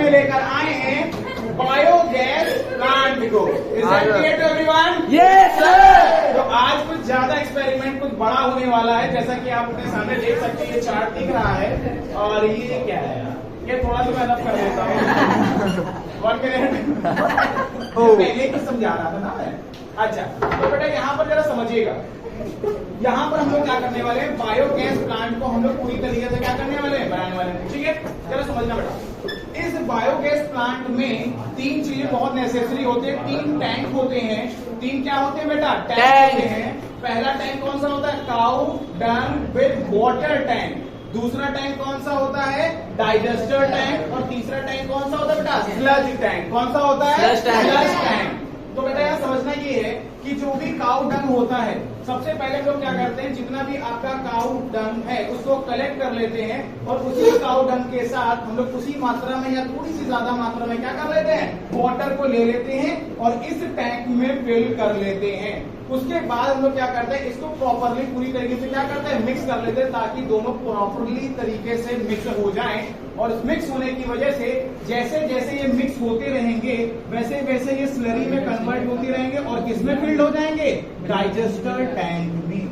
में लेकर आए हैं बायोगैस प्लांट को। Yes sir. तो आज कुछ ज्यादा एक्सपेरिमेंट कुछ बड़ा होने वाला है, जैसा कि आप अपने सामने देख सकते हैं। ये चार्ट दिख रहा है और ये क्या है यार, ये थोड़ा सा मैं कर देता हूँ 1 मिनट पहले कुछ समझा रहा था ना मैं। अच्छा तो बेटा यहाँ पर जरा समझिएगा, यहाँ पर हम लोग क्या करने वाले हैं, बायोगैस प्लांट को हम लोग पूरी तरीके से क्या करने वाले हैं, बनाने वाले हैं। ठीक है, जरा समझना बेटा। इस बायोगैस प्लांट में 3 चीजें बहुत नेसेसरी होती है। 3 टैंक होते हैं। 3 क्या होते हैं बेटा, टैंक होते हैं। पहला टैंक कौन सा होता है, cow dung with water tank. दूसरा टैंक कौन सा होता है, डाइजेस्टर टैंक। और तीसरा टैंक कौन सा होता है बेटा, स्लज टैंक। कौन सा होता है, स्लज टैंक। तो बेटा यहाँ समझना ये है कि जो भी काउ डंग होता है, सबसे पहले लोग क्या करते हैं, जितना भी आपका काउ डंग है उसको कलेक्ट कर लेते हैं और उसी काउ डंग के साथ हम लोग उसी मात्रा में या थोड़ी सी ज्यादा मात्रा में क्या कर लेते हैं, वाटर को ले लेते हैं और इस टैंक में फिल कर लेते हैं। उसके बाद हम लोग क्या करते हैं, इसको प्रॉपरली पूरी तरीके से क्या करते हैं, मिक्स कर लेते हैं, ताकि दोनों प्रॉपरली तरीके से मिक्स हो जाएं। और मिक्स होने की वजह से जैसे जैसे ये मिक्स होते रहेंगे वैसे वैसे ये स्लरी में कन्वर्ट होती रहेंगे और किसमें फिल्ड हो जाएंगे, डाइजेस्टर टैंक में।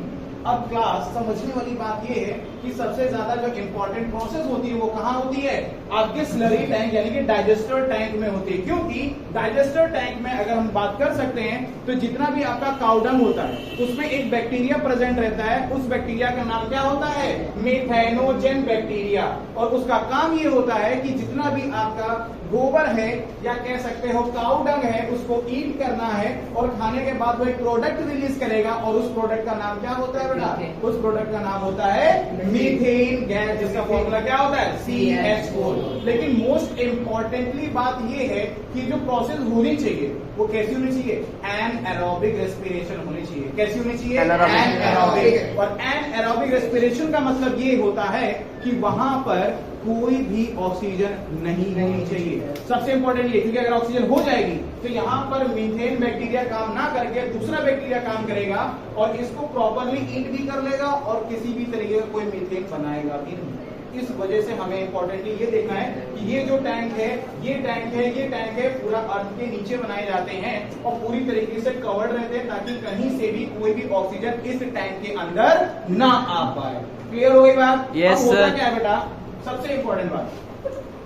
अब क्लास समझने वाली बात ये है कि सबसे ज्यादा जो इंपॉर्टेंट प्रोसेस होती है वो कहाँ होती है, आपके स्लरी टैंक यानी कि डाइजेस्टर टैंक में होती है। क्योंकि डाइजेस्टर टैंक में अगर हम बात कर सकते हैं तो जितना भी आपका काउडंग होता है उसमें एक बैक्टीरिया प्रेजेंट रहता है। उस बैक्टीरिया का नाम क्या होता है, मेथेनोजेन बैक्टीरिया। और उसका काम ये होता है कि जितना भी आपका गोबर है या कह सकते हो काउडंग है उसको ईट करना है और खाने के बाद वो एक प्रोडक्ट रिलीज करेगा और उस प्रोडक्ट का नाम क्या होता है बेटा, उस प्रोडक्ट का नाम होता है मीथेन गैस, जिसका फॉर्मूला क्या होता है, CH4। लेकिन मोस्ट इंपॉर्टेंटली बात ये है कि जो प्रोसेस होनी चाहिए वो कैसी होनी चाहिए, एनएरोबिक रेस्पिरेशन होनी चाहिए। कैसी होनी चाहिए, एनएरोबिक। और एनएरोबिक रेस्पिरेशन का मतलब ये होता है कि वहां पर कोई भी ऑक्सीजन नहीं होनी चाहिए। सबसे इंपॉर्टेंट ये, क्योंकि अगर ऑक्सीजन हो जाएगी तो यहाँ पर मीथेन बैक्टीरिया काम ना करके दूसरा बैक्टीरिया काम करेगा और इसको प्रॉपरली ईट भी कर लेगा और किसी भी तरीके का कोई मीथेन बनाएगा भी नहीं। इस वजह से हमें इंपॉर्टेंटली ये देखना है कि ये जो टैंक है, ये टैंक है, ये टैंक है, पूरा अर्थ के नीचे बनाए जाते हैं और पूरी तरीके से कवर्ड रहते हैं ताकि कहीं से भी कोई भी ऑक्सीजन इस टैंक के अंदर ना आ पाए। क्लियर हो गई बात? Yes sir. क्या है बेटा, सबसे इंपॉर्टेंट बात,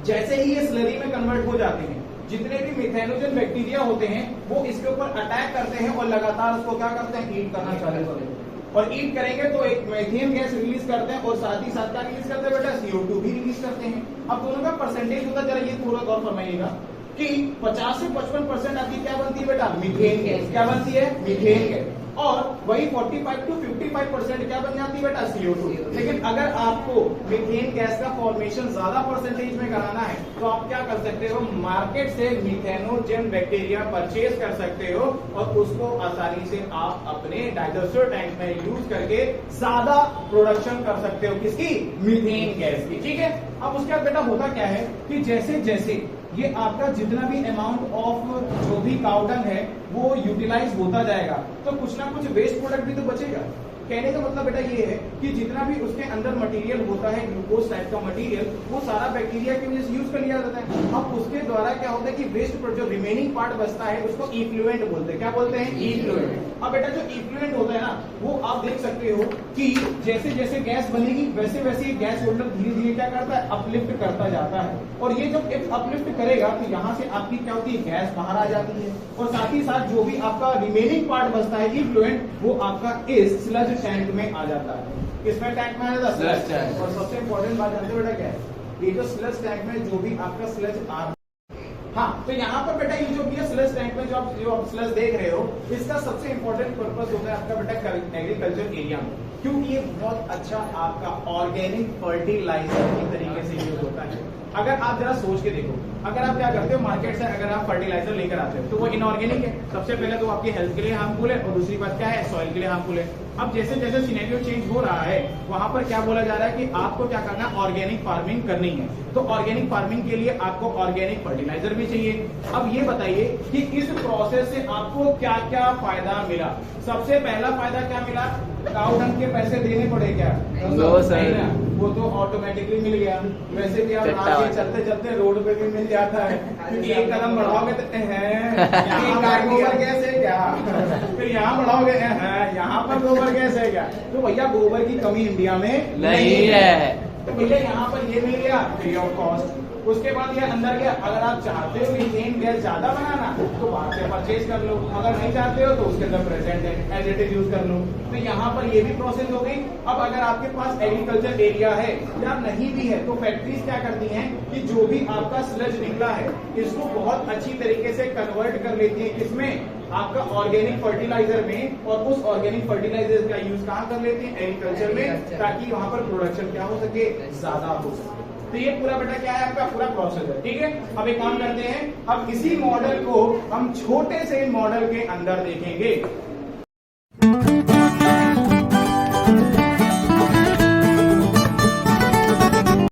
जैसे ही ये स्लरी में कन्वर्ट हो जाते हैं, जितने भी मिथेनोजन बैक्टीरिया होते हैं वो इसके ऊपर अटैक करते हैं और लगातार उसको क्या करते हैं, ईट करना चालू करते हैं। और ईट करेंगे तो एक मीथेन गैस रिलीज करते हैं और साथ ही साथ क्या रिलीज करते हैं बेटा, CO2 भी रिलीज करते हैं। अब दोनों का परसेंटेज होता है, जरा ये थोड़ा गौर फरमाइएगा कि 50 से 55% आपकी क्या बनती है बेटा, मीथेन गैस। क्या बनती है, मीथेन गैस। और वही 45 to 55% क्या बन जाती है बेटा, CO2। लेकिन अगर आपको मीथेन गैस का फॉर्मेशन ज्यादा परसेंटेज में कराना है तो आप क्या कर सकते हो, मार्केट से मीथेनोजेन बैक्टीरिया परचेज कर सकते हो और उसको आसानी से आप अपने डाइजेस्टर टैंक में यूज करके ज्यादा प्रोडक्शन कर सकते हो, किसकी, मीथेन गैस की। ठीक है, अब उसके बाद बेटा होता क्या है कि जैसे जैसे ये आपका जितना भी अमाउंट ऑफ जो भी काउडंग है वो यूटिलाइज होता जाएगा तो कुछ ना कुछ वेस्ट प्रोडक्ट भी तो बचेगा। कहने का मतलब बेटा ये है कि जितना भी उसके अंदर मटेरियल होता है, ग्लूकोज टाइप का मटेरियल, वो सारा बैक्टीरिया की वजह से यूज कर लिया जाता है। अब उसके द्वारा क्या होता है कि वेस्ट जो रिमेनिंग पार्ट बचता है उसको इफ्लुएंट बोलते हैं। क्या बोलते हैं, इफ्लुएंट। अब बेटा जो इफ्लुएंट होता है ना वो आप देख सकते हो कि जैसे जैसे गैस बनेगी वैसे वैसे ये गैस होल्डर धीरे धीरे क्या करता है, अपलिफ्ट करता जाता है। और ये जब अपलिफ्ट करेगा तो यहाँ से आपकी क्या होती है, गैस बाहर आ जाती है और साथ ही साथ जो भी आपका रिमेनिंग पार्ट बचता है इफ्लुएंट, वो आपका इस स्लज टैंक में आ जाता है। किसमें टैंक में आ जाता है, स्लज टैंक। और सबसे इंपॉर्टेंट बात जानते हो बेटा क्या है, ये जो स्लज टैंक में जो भी आपका स्लज आ, हाँ तो यहाँ पर बेटा ये जो भी है स्लज टैंक में जो आप स्लज देख रहे हो, इसका सबसे इंपॉर्टेंट पर्पस होता है आपका बेटा एग्रीकल्चर एरिया में, क्योंकि ये बहुत अच्छा आपका ऑर्गेनिक फर्टिलाइजर की तरीके से यूज होता है। अगर आप जरा सोच के देखो, अगर आप क्या करते हो मार्केट से अगर आप फर्टिलाइजर लेकर आते हो तो वो इनऑर्गेनिक है, सबसे पहले तो आपकी हेल्थ के लिए हार्मफुल है और दूसरी बात क्या है, सॉइल के लिए हार्मफुल है। अब जैसे जैसे सिनेरियो चेंज हो रहा है वहां पर क्या बोला जा रहा है कि आपको क्या करना है, ऑर्गेनिक फार्मिंग करनी है। तो ऑर्गेनिक फार्मिंग के लिए आपको ऑर्गेनिक फर्टिलाइजर भी चाहिए। अब ये बताइए कि इस प्रोसेस से आपको क्या क्या फायदा मिला। सबसे पहला फायदा क्या मिला, काऊ डंग के पैसे देने पड़े क्या? No sir. नहीं ना, वो तो ऑटोमेटिकली मिल गया। वैसे भी आप चट्टा आगे वाला। चलते चलते रोड पे भी मिल जाता है, क्योंकि एक कदम बढ़ाओगे तो यहाँ पर गोबर गैस है क्या, फिर यहाँ बढ़ाओगे यहाँ पर गोबर गैस है क्या। तो भैया गोबर की कमी इंडिया में नहीं है। तो भैया यहाँ पर ये मिल गया फ्री ऑफ कॉस्ट। उसके बाद ये अंदर गया, अगर आप चाहते हो मीथेन गैस ज्यादा बनाना तो बाहर से परचेज कर लो, अगर नहीं चाहते हो तो उसके अंदर प्रेजेंट है एज इट इज यूज कर लो। तो यहाँ पर ये भी प्रोसेस हो गई। अब अगर आपके पास एग्रीकल्चर एरिया है या नहीं भी है तो फैक्ट्रीज क्या करती हैं कि जो भी आपका स्लज निकला है इसको बहुत अच्छी तरीके से कन्वर्ट कर लेती है, किसमें, आपका ऑर्गेनिक फर्टिलाइजर में, और उस ऑर्गेनिक फर्टिलाइजर का यूज कहाँ कर लेते हैं, एग्रीकल्चर में, ताकि वहां पर प्रोडक्शन क्या हो सके, ज्यादा हो सके। तो ये पूरा बेटा क्या है, आपका पूरा प्रोसेस है। ठीक है, अब एक काम करते हैं, अब इसी मॉडल को हम छोटे से मॉडल के अंदर देखेंगे।